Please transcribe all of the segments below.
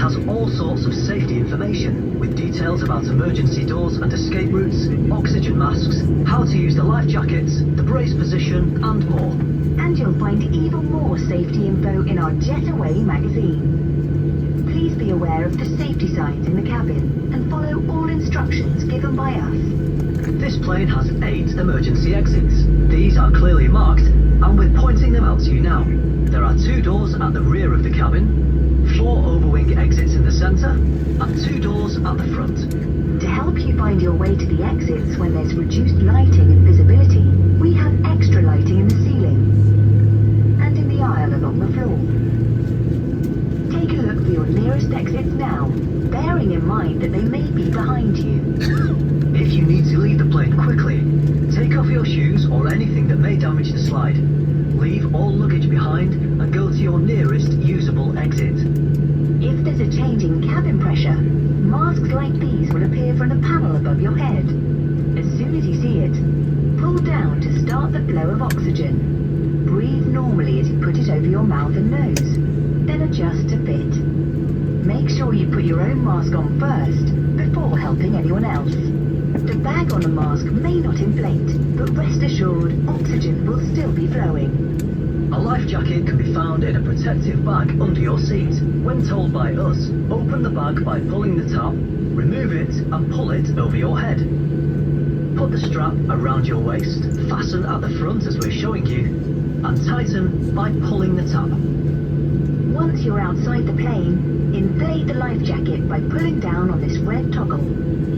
has all sorts of safety information, with details about emergency doors and escape routes, oxygen masks, how to use the life jackets, the brace position, and more. And you'll find even more safety info in our Jet2 magazine. Please be aware of the safety signs in the cabin and follow all instructions given by us. This plane has 8 emergency exits. These are clearly marked, and we're pointing them out to you now. There are 2 doors at the rear of the cabin, 4 overwing exits in the centre, and 2 doors at the front. To help you find your way to the exits when there's reduced lighting and visibility, we have extra lighting in the ceiling and in the aisle along the floor. Take a look for your nearest exits now, bearing in mind that they may be behind you. If you need to leave the plane quickly, take off your shoes or anything that may damage the slide. Leave all luggage behind and go to your nearest usable exit. If there's a change in cabin pressure, masks like these will appear from the panel above your head. As soon as you see it, pull down to start the flow of oxygen. Breathe normally as you put it over your mouth and nose, then adjust to fit. Make sure you put your own mask on first before helping anyone else. The bag on the mask may not inflate, but rest assured oxygen will still be flowing. A life jacket can be found in a protective bag under your seat. When told by us, open the bag by pulling the tab, remove it and pull it over your head. Put the strap around your waist, fasten at the front as we're showing you, and tighten by pulling the tab. Once you're outside the plane, inflate the life jacket by pulling down on this red toggle.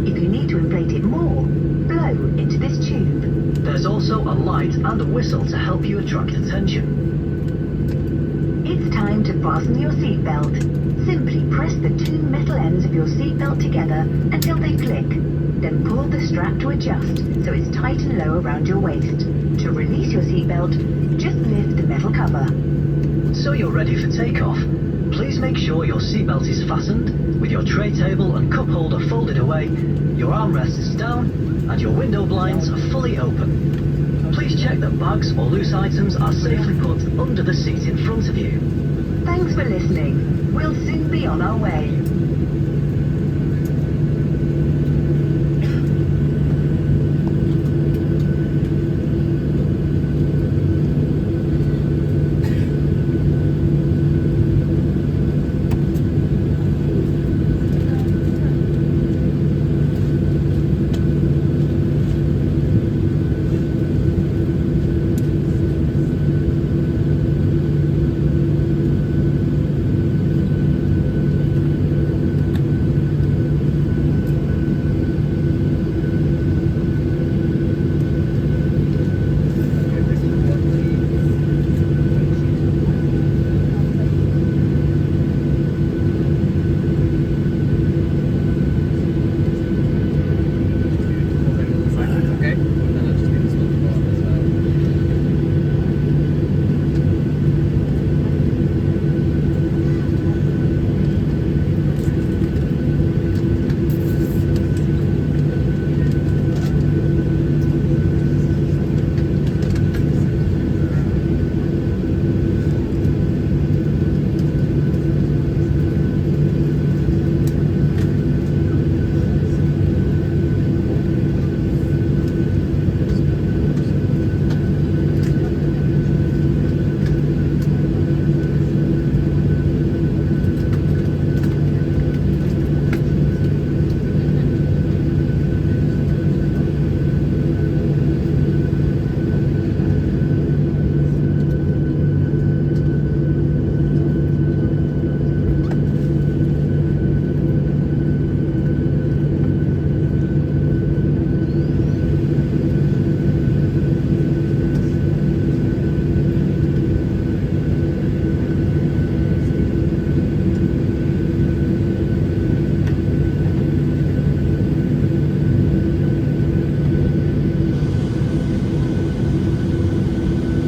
If you need to inflate it more, blow into this tube. There's also a light and a whistle to help you attract attention. It's time to fasten your seatbelt. Simply press the 2 metal ends of your seatbelt together until they click. Then pull the strap to adjust so it's tight and low around your waist. To release your seatbelt, just lift the metal cover. So you're ready for takeoff. Please make sure your seatbelt is fastened, with your tray table and cup holder folded away, your armrest is down, and your window blinds are fully open. Please check that bags or loose items are safely put under the seat in front of you. Thanks for listening. We'll soon be on our way.